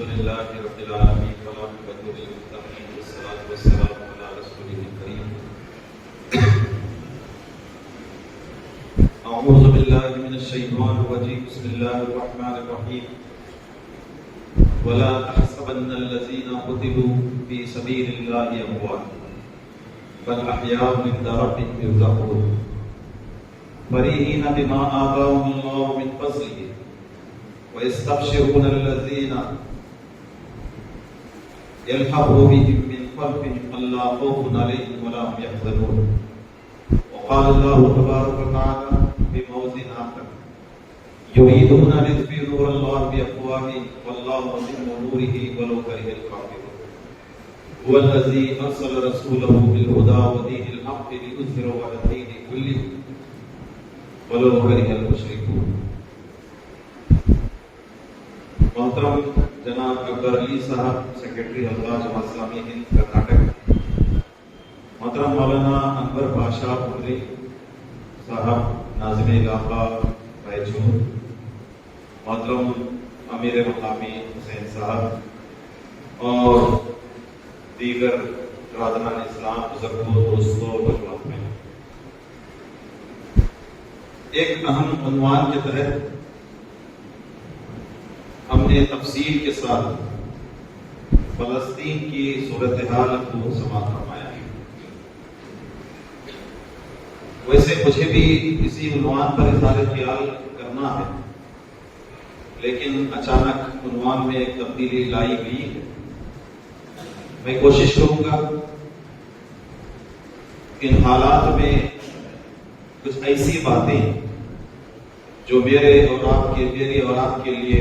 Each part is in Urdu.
لله رب العالمين والعاقبة للمتقين والصلاة والسلام على رسوله الكريم. أعوذ بالله من الشيطان الرجيم. بسم الله الرحمن الرحيم. ولا تحسبن الذين قتلوا في سبيل الله أموات بل أحياء عند ربهم يرزقون فرحين بما آتاهم الله من فضله ويستبشرون الذين يلحقوا بهم من خلفهم ألا خوف عليهم ولا هم يحزنون. وقال الله تبارك وتعالى في موضع آخر يريدون أن يطفئوا نور الله بأفواههم والله متم نوره ولو كره الكافرون. هو الذي أرسل رسوله بالهدى ودين الحق ليظهره على الدين كله ولو كره المشركون. محترم جناب اکبر علی صاحب سیکرٹری حلقہ جماعت اسلامی ہند کرناٹک، محترم مولانا انور بادشاہ پوری صاحب ناظم علاقہ رائچور، محترم امیر مقامی حسین صاحب اور دیگر برادران اسلام، بزرگوں، دوستوں اور جماعت میں ایک اہم عنوان کے تحت ہم نے تفصیل کے ساتھ فلسطین کی صورتحال کو سماعت فرمایا ہے۔ ویسے مجھے بھی اسی عنوان پر اظہار خیال کرنا ہے، لیکن اچانک عنوان میں ایک تبدیلی لائی گئی ہے۔ میں کوشش کروں گا ان حالات میں کچھ ایسی باتیں جو میرے اور آپ کے لیے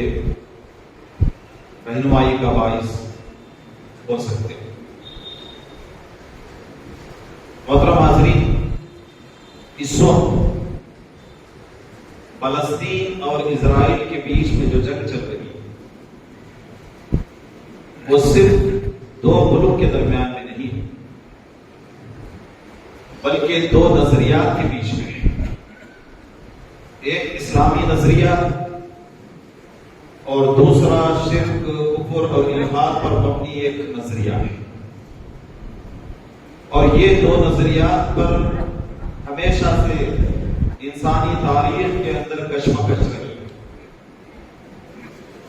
رہنمائی کا باعث ہو سکتے ہیں۔ محترم حاضرین، اس وقت فلسطین اور اسرائیل کے بیچ میں جو جنگ چل رہی ہے وہ صرف دو ملک کے درمیان میں نہیں بلکہ دو نظریات کے بیچ میں ہے۔ ایک اسلامی نظریہ اور دوسرا شرک، کفر اور الحاد پر مبنی ایک نظریہ ہے، اور یہ دو نظریات پر ہمیشہ سے انسانی تاریخ کے اندر کشمکش رہی ہے۔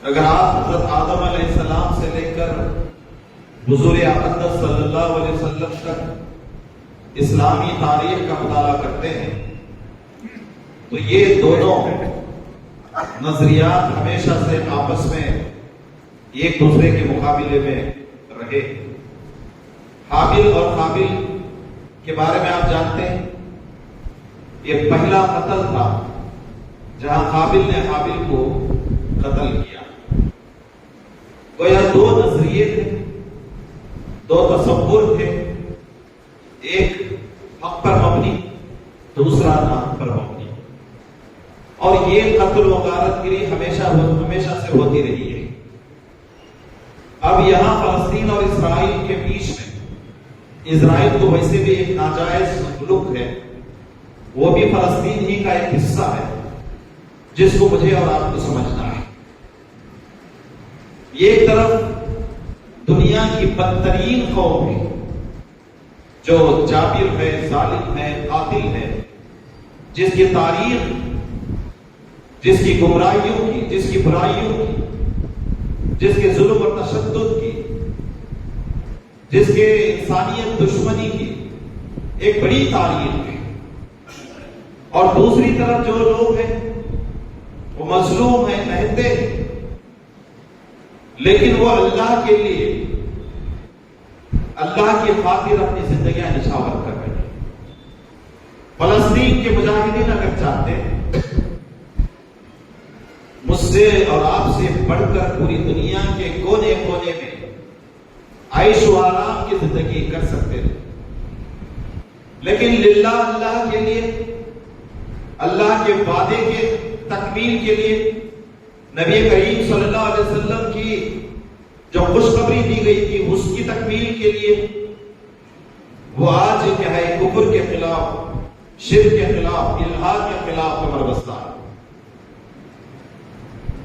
اگر آپ حضرت آدم علیہ السلام سے لے کر حضور اقدس صلی اللہ علیہ وسلم تک اسلامی تاریخ کا مطالعہ کرتے ہیں تو یہ دونوں نظریات ہمیشہ سے آپس میں ایک دوسرے کے مقابلے میں رہے۔ حابیل اور قابیل کے بارے میں آپ جانتے ہیں، یہ پہلا قتل تھا جہاں قابیل نے حابیل کو قتل کیا۔ گویا دو نظریے تھے، دو تصور تھے، ایک حق پر مبنی، دوسرا ناحق پر مبنی، اور یہ قتل و غارت گری ہمیشہ سے ہوتی رہی ہے۔ اب یہاں فلسطین اور اسرائیل کے بیچ میں، اسرائیل تو ویسے بھی ایک ناجائز ملک ہے، وہ بھی فلسطین ہی کا ایک حصہ ہے جس کو مجھے اور آپ کو سمجھنا ہے۔ یہ ایک طرف دنیا کی بدترین قوم ہے جو جابر ہے، ظالم ہے، قاتل ہے، جس کی تاریخ، جس کی گمراہیوں کی، جس کی برائیوں کی، جس کے ظلم اور تشدد کی، جس کے انسانیت دشمنی کی ایک بڑی تاریخ ہے، اور دوسری طرف جو لوگ ہیں وہ مظلوم ہیں، نہتے ہیں، لیکن وہ اللہ کے لیے، اللہ کی خاطر اپنی زندگیاں نچھاور کر رہے ہیں۔ فلسطین کے مجاہدین اگر چاہتے ہیں مجھ سے اور آپ سے بڑھ کر پوری دنیا کے کونے کونے میں عیش و آرام کی زندگی کر سکتے ہیں، لیکن للہ، اللہ کے لیے، اللہ کے وعدے کے تکمیل کے لیے، نبی کریم صلی اللہ علیہ وسلم کی جو خوشخبری دی گئی تھی اس کی تکمیل کے لیے وہ آج کیا ہے، کفر کے خلاف، شرک کے خلاف، الحاد کے خلاف کمر بستہ ہے۔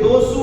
200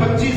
25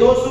200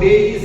23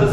10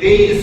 23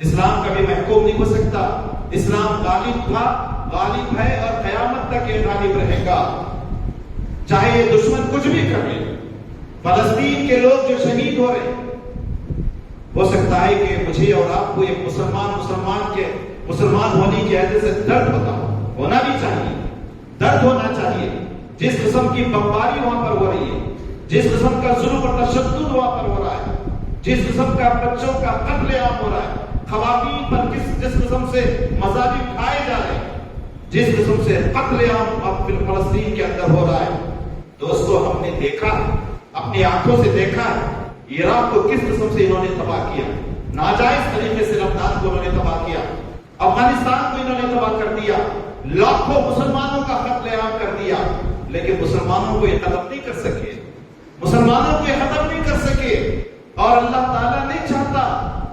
اسلام کبھی محکوم نہیں ہو سکتا. اسلام غالب تھا، غالب ہے اور قیامت تک یہ غالب رہے گا، چاہے یہ دشمن کچھ بھی کر لے. فلسطین کے لوگ جو شہید ہو رہے ہیں، ہو سکتا ہے کہ مجھے اور آپ کو ایک مسلمان ہونے کی وجہ سے درد ہونا بھی چاہیے، درد ہونا چاہیے. جس قسم کی بمباری وہاں پر ہو رہی ہے، جس قسم کا ظلم اور تشدد وہاں پر ہو رہا ہے، جس قسم کا بچوں کا قتل عام ہو رہا ہے، خواتین پر جس قسم سے مذاہب کھائے جا رہے ہیں، جس قسم سے قتل عام اب فلسطین کے اندر ہو رہا ہے، دوستو ہم نے دیکھا، اپنی آنکھوں سے دیکھا عراق کو کس قسم سے انہوں نے تباہ کیا، ناجائز طریقے سے لبنان کو انہوں نے تباہ کیا، افغانستان کو انہوں نے تباہ کر دیا، لاکھوں مسلمانوں کا قتل عام کر دیا. لیکن مسلمانوں کو یہ ختم نہیں کر سکے، مسلمانوں کو یہ ختم نہیں کر سکے. اور اللہ تعالیٰ نہیں چاہتا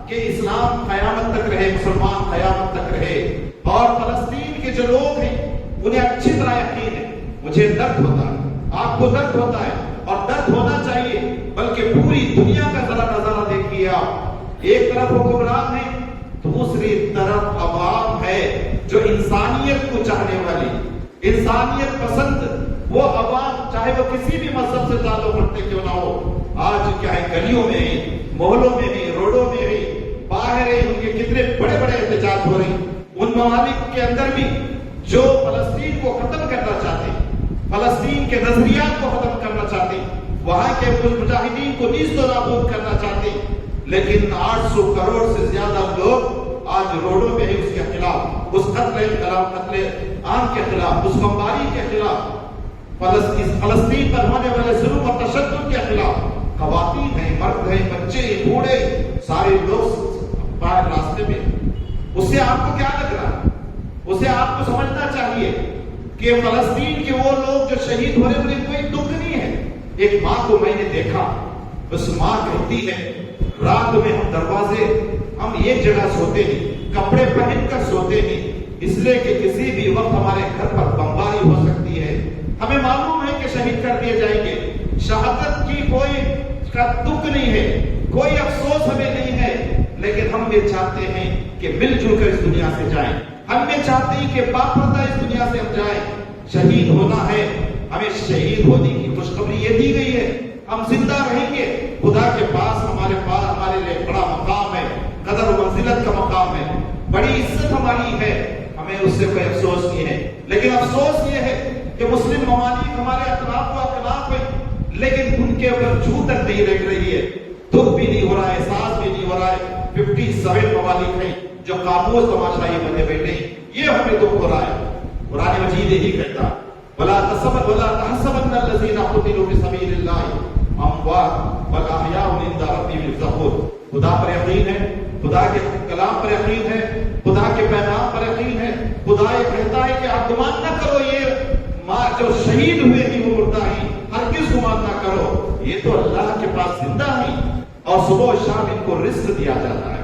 کہ اسلام قیامت تک رہے، مسلمان قیامت تک رہے. اور فلسطین کے جو لوگ ہیں انہیں اچھی طرح یقین ہے، مجھے درد ہوتا ہے، آپ کو درد ہوتا ہے اور درد ہونا چاہیے، بلکہ پوری دنیا کا ذرا نظارہ دیکھیے آپ. ایک طرف حکمران ہے، دوسری طرف عوام ہے جو انسانیت کو چاہنے والی، انسانیت پسند وہ عوام، چاہے وہ کسی بھی مذہب سے تعلق رکھتے کیوں نہ ہو. آج کیا ہے، گلیوں میں ہیں، محلوں میں ہیں، روڈوں میں ہیں، باہر ہیں، ان کے کتنے بڑے بڑے احتجاج ہو رہے ہیں. ان ممالک کے اندر بھی جو فلسطین کو ختم کرنا چاہتے ہیں، فلسطین کے نظریات کو ختم کرنا چاہتے ہیں، وہاں کے مجاہدین کو نیست و نابود کرنا چاہتے ہیں. لیکن 800 کروڑ سے زیادہ لوگ آج روڈوں میں ہی اس کے خلاف، اس قتل عام کے خلاف، اس بمباری کے خلاف، فلسطین پر ہونے والے ظلم اور تشدد کے خلاف، خواتین ہیں، مرد ہیں، بچے، بوڑھے، سارے لوگ باہر راستے میں. اس سے آپ کو کیا لگ رہا ہے؟ اسے آپ کو سمجھنا چاہیے کہ فلسطین کے وہ لوگ جو شہید ہو رہے ہیں انہیں کوئی دکھ نہیں ہے. ایک ماں کو میں نے دیکھا، اس ماں کہتی ہے رات میں ہم ایک جگہ سوتے ہیں، کپڑے پہن کر سوتے ہیں، اس لیے کہ کسی بھی وقت ہمارے گھر پر بمباری ہو سکتی ہے. ہمیں معلوم ہے کہ شہید کر دیے جائیں گے، شہادت کی کوئی دکھ نہیں ہے، کوئی افسوس ہمیں نہیں ہے، لیکن ہم یہ چاہتے ہیں کہ مل جل کر اس دنیا سے جائیں. ہم یہ چاہتے ہیں کہ باپردہ اس دنیا سے ہم جائیں. شہید ہونا ہے، ہمیں شہید ہونے کی خوشخبری یہ دی گئی ہے. ہم زندہ رہیں گے، خدا کے پاس ہمارے لیے بڑا مقام ہے، قدر و منزلت کا مقام ہے، بڑی عزت ہماری ہے، ہمیں اس سے کوئی افسوس نہیں ہے. لیکن افسوس یہ ہے کہ مسلم ممالک ہمارے اطراف و اطراف ہیں، لیکن ان کے اوپر چھو تک نہیں لگ رہی ہے، دکھ بھی نہیں ہو رہا ہے، احساس بھی نہیں ہو رہا ہے. 57 ممالک ہیں جو خاموش تماشائی بنے بیٹھے ہیں، یہ ہمیں دکھ ہو رہا ہے. قرآن مجید یہی کہتا وَلَا تَحْسَبَنَّ الَّذِينَ قُتِلُوا فِي سَبِيلِ اللَّهِ أَمْوَاتٌ بَلْ أَحْيَاءٌ عِندَ رَبِّهِمْ يُرْزَقُونَ. خدا پر یقین ہے، خدا کے کلام پر یقین ہے، خدا کے پیغام پر یقین ہے. خدا یہ کہتا ہے کہ آپ گمان نہ کرو یہ جو شہید ہوئے ہیں وہ مردہ ہیں، ہرگز گمان نہ کرو، یہ تو اللہ کے پاس زندہ ہیں اور صبح و شام ان کو رزق دیا جاتا ہے.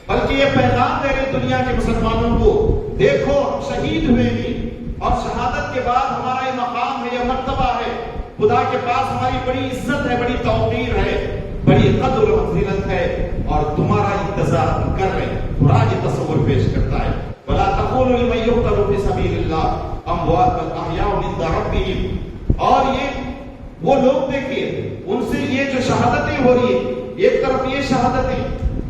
بلکہ یہ پیغام دے رہے دنیا کے مسلمانوں کو، دیکھو ہم شہید ہوئے ہیں اور شہادت کے بعد ہمارا یہ مقام ہے، یہ مرتبہ ہے، خدا کے پاس ہماری بڑی عزت ہے، بڑی توقیر ہے، بڑی قدر و منزلت ہے، اور تمہارا انتظار ہم کر رہے ہیں. قرآن یہ تصور پیش کرتا ہے وَلَا تَقُولُوا لِمَن يُقْتَلُ فِي سَبِيلِ اللَّهِ أَمْوَاتٌ بَلْ أَحْيَاءٌ عِندَ رَبِّهِمْ. اور یہ وہ لوگ دیکھیے، ان سے یہ جو شہادتیں ہو رہی ہیں، ایک طرف یہ شہادتیں،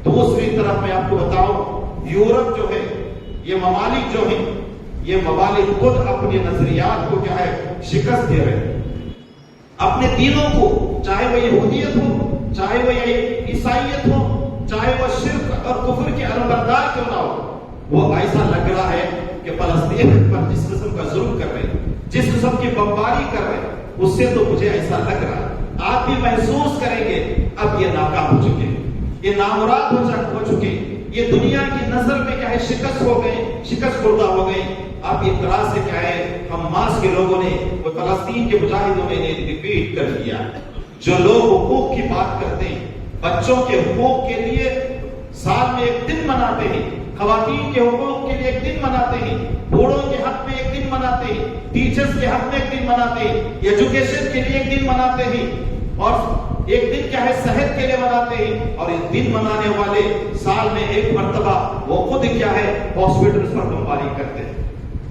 دوسری طرف میں آپ کو بتاؤں یورپ جو ہے، یہ ممالک جو ہیں، یہ ممالک خود اپنے نظریات کو کیا ہے شکست دے رہے ہیں، اپنے دینوں کو، چاہے وہ یہودیت ہو، چاہے وہ عیسائیت ہو، چاہے وہ شرک اور کفر کے علمبردار کیوں نہ ہو. وہ ایسا لگ رہا ہے کہ فلسطین پر جس قسم کا ظلم کر رہے ہیں، جس قسم کی بمباری کر رہے ہیں، اس سے تو مجھے ایسا لگ رہا ہے آپ بھی محسوس کریں گے اب یہ ناکام ہو چکے، یہ نامراد ہو چکے، یہ دنیا کی نظر میں کیا ہے شکست ہو گئے، شکست خوردہ ہو گئے. اب یہ طرح سے کیا ہے حماس کے لوگوں نے، وہ فلسطین کے مجاہدوں نے ریپیٹ کر دیا. جو لوگ حقوق کی بات کرتے ہیں، بچوں کے حقوق کے لیے سال میں ایک دن مناتے ہیں، خواتین کے حقوق کے لیے ایک دن مناتے ہیں، بوڑھوں کے حق میں ایک دن مناتے ہیں، ٹیچرز کے حق میں ایک دن مناتے ہیں، ایجوکیشن کے لیے ایک دن مناتے ہیں، اور ایک دن کیا ہے صحت کے لیے مناتے ہیں، اور اس دن منانے والے سال میں ایک مرتبہ وہ خود کیا ہے ہاسپٹلز پر بمباری کرتے ہیں،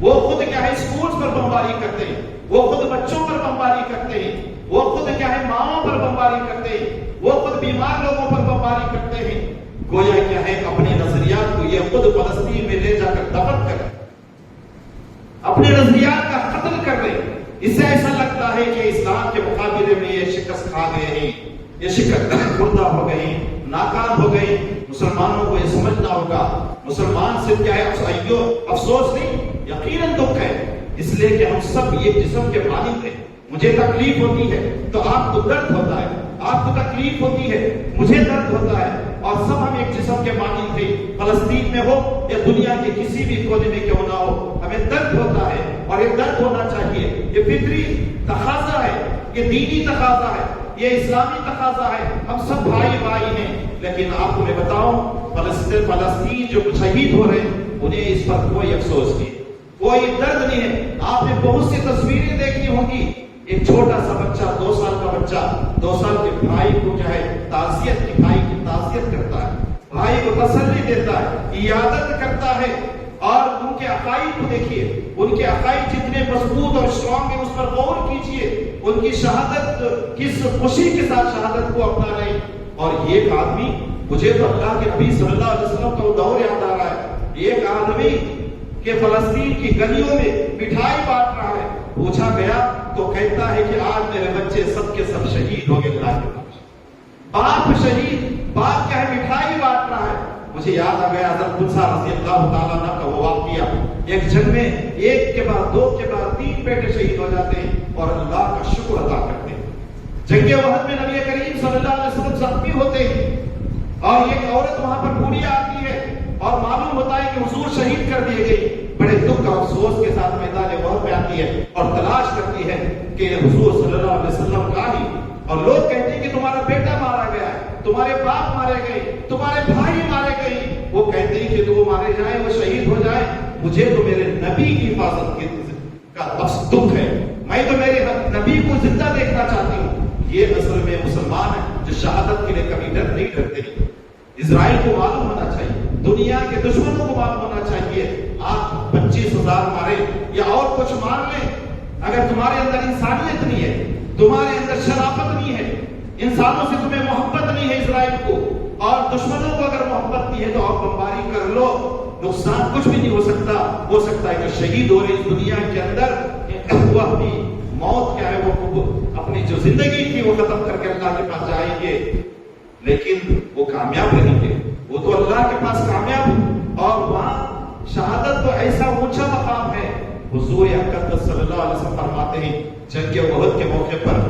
وہ خود کیا ہے اسکولز پر بمباری کرتے ہیں، وہ خود بچوں پر بمباری کرتے ہیں، وہ خود کیا ہے ماؤں پر بمباری کرتے ہیں، وہ خود بیمار لوگوں پر بمباری کرتے ہیں۔ گویا کیا ہے اپنے نظریات کو یہ خود فلسطین میں لے جا کر دفن کریں، اپنے نظریات کا قتل کر رہے ہیں۔ اس سے ایسا لگتا ہے کہ اسلام کے مقابلے میں یہ شکست کھا گئے ہیں، یہ شکست خوردہ ہو گئے ہیں، ناکام ہو گئے۔ مسلمانوں کو یہ سمجھنا ہوگا، مسلمان صرف کیا ہے افسوس نہیں، یقیناً دکھ ہے، اس لیے کہ ہم سب ایک جسم کے مالک ہیں۔ مجھے تکلیف ہوتی ہے تو آپ کو درد ہوتا ہے، آپ کو تکلیف ہوتی ہے، مجھے درد ہوتا ہے، اور سب ہم ایک جسم کے مالک ہیں۔ فلسطین میں ہو یا دنیا کے کسی بھی کونے میں کیوں نہ ہو، ہمیں درد ہوتا ہے، اور یہ درد ہونا چاہیے۔ یہ فطری تقاضا ہے، یہ دینی تقاضا ہے، یہ اسلامی تقاضا ہے۔ ہم سب بھائی بھائی ہیں، لیکن آپ کو میں بتاؤں فلسطین جو شہید ہو رہے ہیں انہیں اس پر کوئی افسوس نہیں، کوئی درد نہیں ہے۔ آپ نے بہت سی تصویریں دیکھی ہوں گی، ایک چھوٹا سا بچہ 2 سال کا بچہ 2 سال کے بھائی کو کیا ہے تعزیت کی، بھائی کی تعزیت کرتا ہے، بھائی کو تسلی دیتا ہے، عیادت کرتا ہے، اور ان کے عقائد کو دیکھیے، ان کے عقائد جتنے مضبوط اور اسٹرانگ ہیں اس پر غور کیجئے، ان کی شہادت کس خوشی کے ساتھ شہادت کو اپنا رہے۔ اور ایک آدمی، مجھے تو اللہ کے نبی صلی اللہ علیہ وسلم کا وہ دور یاد آ رہا ہے، ایک آدمی کہ فلسطین کی گلیوں میں مٹھائی بانٹ رہا ہے، پوچھا گیا تو کہتا ہے کہ آج میرے بچے سب کے سب شہید ہو گئے۔ باپ شہید، باپ کیا ہے مٹھائی بانٹ رہا ہے۔ مجھے یاد آ گیا حضرت موسیٰ رضی اللہ تعالیٰ عنہ کا وہ واقعہ، ایک جنگ میں ایک کے بعد 2 کے بعد 3 بیٹے شہید ہو جاتے ہیں اور اللہ کا شکر ادا کرتے ہیں۔ جنگ احد میں نبی کریم صلی اللہ علیہ وسلم زخمی ہوتے ہیں، اور ایک عورت وہاں پر بوڑھی آتی ہے اور معلوم ہوتا ہے کہ حضور شہید کر دیے گئے۔ بڑے دکھ اور افسوس کے ساتھ میدان احد میں آتی ہے اور تلاش کرتی ہے کہ حضور صلی اللہ علیہ وسلم کہاں ہی، اور لوگ کہتے ہیں کہ تمہارا بیٹا مارا گیا ہے، تمہارے باپ مارے گئے، تمہارے بھائی مارے گئے۔ وہ کہتے ہیں کہ وہ مارے جائیں، وہ شہید ہو جائیں، مجھے تو میرے نبی کی حفاظت کا دکھ ہے، میں تو میرے نبی کو زندہ دیکھنا چاہتی ہوں۔ یہ اصل میں مسلمان ہیں جو شہادت کے لیے کبھی ڈر نہیں ڈرتے۔ اسرائیل کو معلوم ہونا چاہیے، دنیا کے دشمنوں کو معلوم ہونا چاہیے، آپ 25,000 مارے یا اور کچھ مار لیں، اگر تمہارے اندر انسانیت نہیں ہے، تمہارے اندر شرافت نہیں ہے، انسانوں سے تمہیں محبت نہیں ہے اسرائیل کو، اور دشمنوں کو اگر محبت نہیں ہے تو آپ بمباری کر لو، نقصان کچھ بھی نہیں ہو سکتا ہے کہ شہید ہو رہے اس دنیا کے اندر وہ اپنی موت کیا ہے وہ اپنی جو زندگی تھی وہ ختم کر کے اللہ کے پاس جائیں گے، لیکن وہ کامیاب رہیں گے، وہ تو اللہ کے پاس کامیاب، اور وہاں شہادت تو ایسا اونچا مقام ہے۔ حضور اقدس صلی اللہ علیہ وسلم فرماتے ہیں جنگ احد کے موقع پر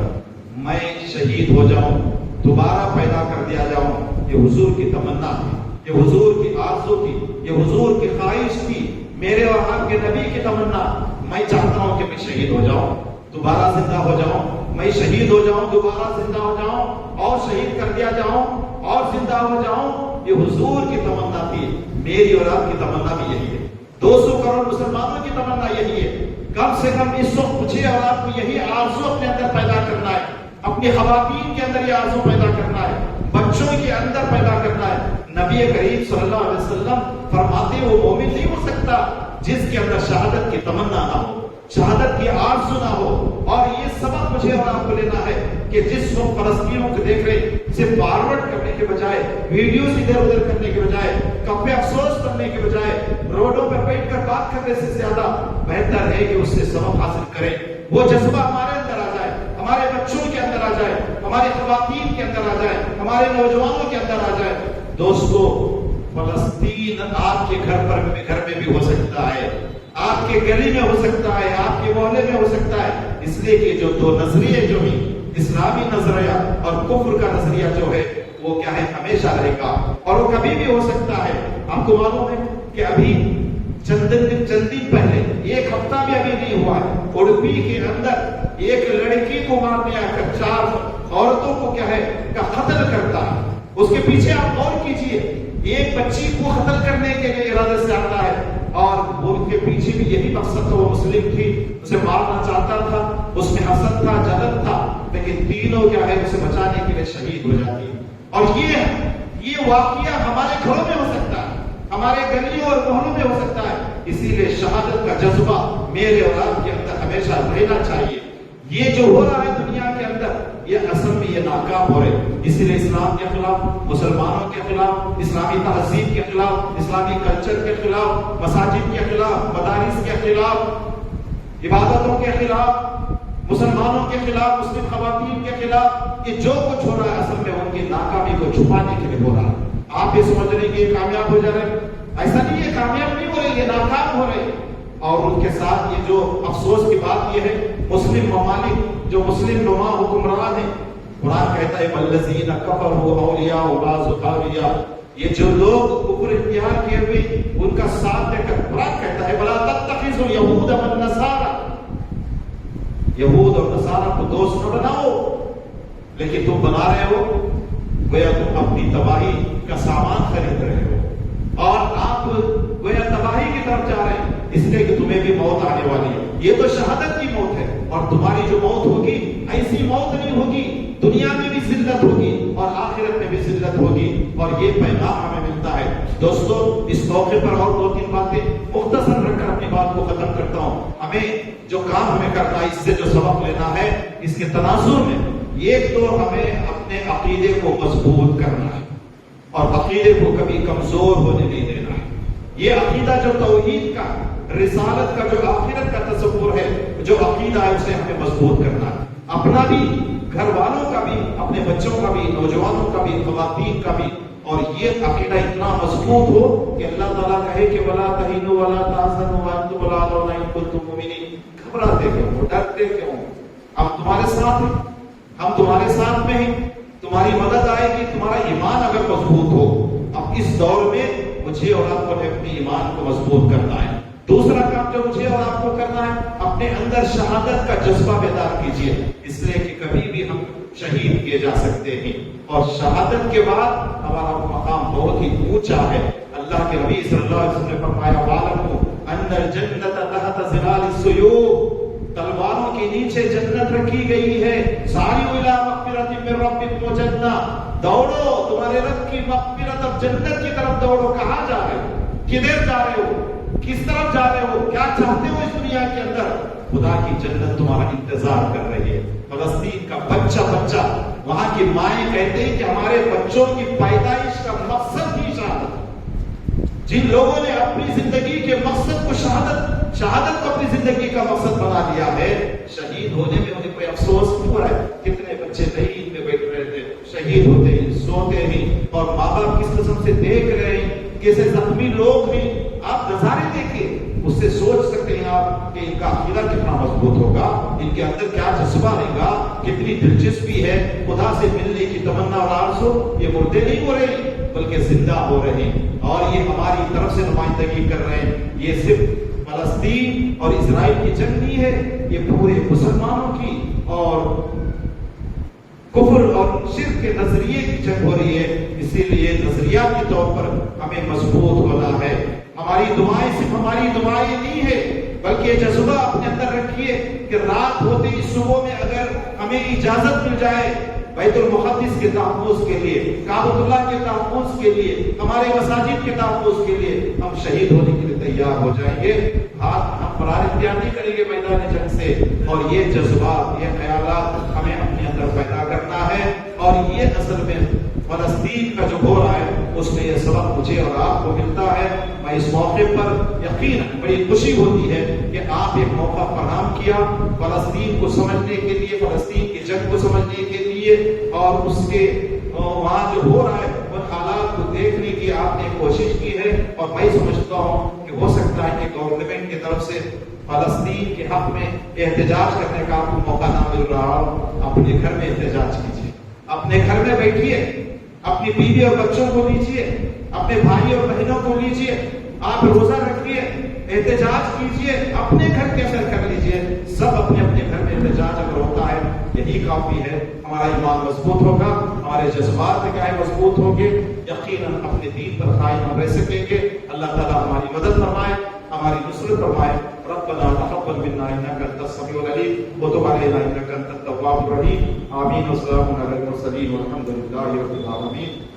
میں شہید ہو جاؤں، دوبارہ پیدا کر دیا جاؤں، یہ حضور کی تمنا تھی، یہ حضور کی آرزو تھی، یہ حضور کی خواہش تھی، میرے اور آپ کے نبی کی تمنا۔ میں چاہتا ہوں کہ میں شہید ہو جاؤں، دوبارہ زندہ ہو جاؤں، میں شہید ہو جاؤں، دوبارہ زندہ ہو جاؤں، اور شہید کر دیا جاؤں اور زندہ ہو جاؤں۔ یہ حضور کی تمنا تھی، میری اور آپ کی تمنا بھی یہی ہے، 200 کروڑ مسلمانوں کی تمنا یہی ہے۔ کم سے کم اس وقت مجھے اور آپ کو یہی آرزو اپنے اندر پیدا کرنا ہے، اپنی خواتین کے اندر یہ آرزو پیدا کرنا ہے، بچوں کے اندر پیدا کرنا ہے۔ نبی کریم صلی اللہ علیہ وسلم فرماتے وہ مومن نہیں ہو سکتا جس کے اندر شہادت کی تمنا نہ ہو، شہادت کی آرزو نہ ہو۔ اور یہ سبق مجھے اور آپ کو لینا ہے کہ جس وقت فلسطینیوں کو دیکھ رہے صرف فارورڈ کرنے کے بجائے، ویڈیوز ادھر ادھر کرنے کے بجائے، کب پہ افسوس کرنے کے بجائے، روڈوں پر بیٹھ کر بات کرنے سے زیادہ بہتر ہے کہ اس سے سبق حاصل کریں، وہ جذبہ ہمارے اندر آ جائے، ہمارے بچوں کے اندر آ جائے، ہماری خواتین کے اندر آ جائے، ہمارے نوجوانوں کے اندر آ جائے۔ دوستو، فلسطین آپ کے گھر میں بھی ہو سکتا ہے، آپ کے گلی میں ہو سکتا ہے، آپ کے محلے میں ہو سکتا ہے، اس لیے کہ جو دو نظریے جو ہیں، اسلامی نظریہ اور کفر کا نظریہ جو ہے وہ کیا ہے ہمیشہ رہے گا، اور وہ کبھی بھی ہو سکتا ہے۔ آپ کو معلوم ہے کہ ابھی چند دن پہلے، ایک ہفتہ بھی ابھی نہیں ہوا ہے، اڑپی کے اندر ایک لڑکی کو مارنے آ کر 4 عورتوں کو کیا ہے قتل کرتا ہے۔ اس کے پیچھے آپ غور کیجئے، ایک بچی کو قتل کرنے کے لیے ارادے سے آتا ہے، اور وہ کے پیچھے بھی یہی مقصد تھا، وہ مسلم تھی، اسے مارنا چاہتا تھا، اس میں حسد تھا، جلن تھا، لیکن تینوں کیا ہے اسے بچانے کے لیے شہید ہو جاتی ہے. اور یہ واقعہ ہمارے گھروں میں ہو سکتا ہے, ہمارے گلیوں اور محلوں میں ہو سکتا ہے. اسی لیے شہادت کا جذبہ میرے اور آپ کے اندر ہمیشہ رہنا چاہیے. یہ جو ہو رہا ہے دنیا کے اندر, یہ اصل میں یہ ناکام ہو رہے. اسی لیے اسلام کے خلاف, مسلمانوں کے خلاف, اسلامی تہذیب کے خلاف, اسلامی کلچر کے خلاف, مساجد کے خلاف, مدارس کے خلاف, عبادتوں کے خلاف, مسلمانوں کے خلاف, مسلم خواتین کے خلاف, یہ جو کچھ ہو رہا ہے اصل میں ان کی ناکامی کو چھپانے کے لیے ہو رہا ہے. آپ یہ سمجھ رہے ہیں کہ یہ کامیاب ہو جا رہے ہیں, ایسا نہیں ہے, کامیاب نہیں ہو رہے, یہ ناکام ہو رہے. اور ان کے ساتھ یہ جو افسوس کی بات یہ ہے, مسلم ممالک جو مسلم نما حکمران ہیں, قرآن کہتا ہے والذین کفروا اولیاء بعض طاغیہ, یہ جو لوگ کفر اختیار کیے ہوئے ان کا ساتھ دے کر, قرآن کہتا ہے ولا تتخذوا اليهود والنصارى, یہود اور نصارہ کو دوست نہ بناؤ, لیکن تم بنا رہے ہو گویا تم اپنی تباہی کا سامان خرید رہے ہو اور آپ گویا تباہی کی طرف جا رہے ہیں, اس لیے کہ تمہیں بھی موت آنے والی ہے. یہ تو شہادت کی موت ہے, اور تمہاری جو موت ہوگی ایسی موت نہیں ہوگی, دنیا میں بھی ذلت ہوگی اور آخرت میں بھی ذلت ہوگی. اور یہ پیغام ہمیں ملتا ہے. دوستو, اس موقع پر اور دو تین باتیں مختصر رکھ کر اپنی بات کو ختم کرتا ہوں. ہمیں جو کام ہمیں کرنا ہے, اس سے جو سبق لینا ہے, اس کے تناظر میں ایک تو ہمیں اپنے عقیدے کو مضبوط کرنا ہے اور عقیدے کو کبھی کمزور ہونے نہیں دینا ہے. یہ عقیدہ جو توحید کا, رسالت کا, جو آخرت کا تصور ہے, جو عقیدہ ہے, اسے ہمیں مضبوط کرنا ہے. اپنا بھی, گھر والوں کا بھی, اپنے بچوں کا بھی, نوجوانوں کا بھی, خواتین کا بھی. اور یہ عقیدہ اتنا مضبوط ہو کہ اللہ تعالیٰ کہے کہ ولا تہینوا ولا تحزنوا وانتم الاعلون ان کنتم مؤمنین. گھبراتے کیوں, ڈرتے کیوں؟ ہم تمہارے ساتھ ہیں, ہم تمہارے ساتھ میں ہیں, تمہاری مدد آئے گی, تمہارا ایمان اگر مضبوط ہو. اب اس دور میں مجھے اور آپ کو اپنے ایمان کو مضبوط کرنا ہے. دوسرا کام جو مجھے اور آپ کو کرنا ہے, اپنے اندر شہادت کا جذبہ بیدار کیجیے, اس لیے کہ کبھی بھی ہم شہید کیے جا سکتے ہیں. اور شہادت کے بعد ہمارا مقام بہت ہی اونچا ہے. اللہ کے نبی صلی اللہ علیہ وسلم نے فرمایا وَاعْلَمُوا أَنَّ الْجَنَّةَ تَحْتَ ظِلَالِ السُّيُوفِ, تلواروں کے نیچے جنت رکھی گئی ہے. سَارِعُوا إِلَىٰ مَغْفِرَةٍ مِّن رَّبِّكُمْ وَجَنَّةٍ, دوڑو تمہارے رب کی مغفرت اور جنت کی طرف دوڑو. کہاں جا رہے ہو, کدھر جا رہے ہو, کس طرف جا رہے ہو, کیا چاہتے ہو اس دنیا کے اندر؟ خدا کی جنت تمہارا انتظار کر رہی ہے. فلسطین کا بچہ, وہاں کی مائیں کہتے ہیں کہ ہمارے بچوں کی پیدائش کا مقصد ہی شہادت. جن لوگوں نے اپنی زندگی کے مقصد کو شہادت کو اپنی زندگی کا مقصد بنا دیا ہے, شہید ہونے میں انہیں کوئی افسوس نہیں ہو رہا ہے. کتنے بچے نہیں میں بیٹھ رہے تھے, شہید ہوتے ہیں, سوتے ہیں, اور ماں باپ کس قسم سے دیکھ رہے ہیں, کیسے زخمی لوگ ہیں. آپ نظارے دیکھیں, اس سے سوچ سکتے ہیں آپ کہ ان کا عقیدہ کتنا مضبوط ہوگا, ان کے اندر کیا جذبہ رہے گا, کتنی دلچسپی ہے خدا سے ملنے کی تمنا اور آرزو. یہ مردے نہیں ہو رہے بلکہ زندہ ہو رہے ہیں, اور یہ ہماری طرف سے نمائندگی کر رہے ہیں. یہ صرف فلسطین اور اسرائیل کی جنگ نہیں ہے, یہ پورے مسلمانوں کی اور کفر اور شرک کے نظریے کی جنگ ہو رہی ہے. اسی لیے نظریات کے طور پر ہمیں مضبوط ہونا ہے. ہماری دعائیں صرف ہماری دعائیں نہیں ہے, بلکہ یہ جذبہ اپنے اندر رکھیے کہ رات ہوتے ہی صبح میں اگر ہمیں اجازت مل جائے بیت المقدس کے تحفظ کے لیے, کعبۃ اللہ کے تحفظ کے لیے, ہمارے مساجد کے تحفظ کے لیے, ہم شہید ہونے کے لیے تیار ہو جائیں گے. ہم فرار اختیار نہیں کریں گے میدان جنگ سے. اور یہ جذبات, یہ خیالات ہمیں اپنے اندر پیدا کرنا ہے. اور یہ اصل میں فلسطین کا جو ہو رہا ہے اس میں یہ سبق مجھے اور آپ کو ملتا ہے. میں اس موقع پر یقیناً بڑی خوشی ہوتی ہے کہ آپ ایک موقع فراہم کیا فلسطین کو سمجھنے کے لیے, فلسطین کی جنگ کو سمجھنے کے لیے, اور اس کے وہاں جو ہو رہا ہے ان حالات کو دیکھنے کی آپ نے کوشش کی ہے. اور میں سمجھتا ہوں کہ ہو سکتا ہے کہ گورنمنٹ کی طرف سے فلسطین کے حق میں احتجاج کرنے کا آپ کو موقع نہ مل رہا ہو, اپنے گھر میں احتجاج کیجیے, اپنے گھر میں بیٹھیے, اپنی بیوی اور بچوں کو لیجیے, اپنے بھائی اور بہنوں کو لیجیے, آپ روزہ رکھیے, احتجاج کیجیے, اپنے گھر کے اندر کر لیجیے. سب اپنے اپنے گھر میں احتجاج اگر ہوتا ہے یہی کافی ہے. ہمارا ایمان مضبوط ہوگا, ہمارے جذبات کیا ہے مضبوط ہوں گے, یقیناً اپنے دین پر قائم ہم رہ سکیں گے. اللہ تعالیٰ ہماری مدد فرمائے, ہماری نصرت فرمائے. ربنا تقبل تقبل منا انك انت السميع العليم وتب علينا انك انت التواب الرحيم. آمين. والسلام علی المرسلین والحمد للہ رب العالمین.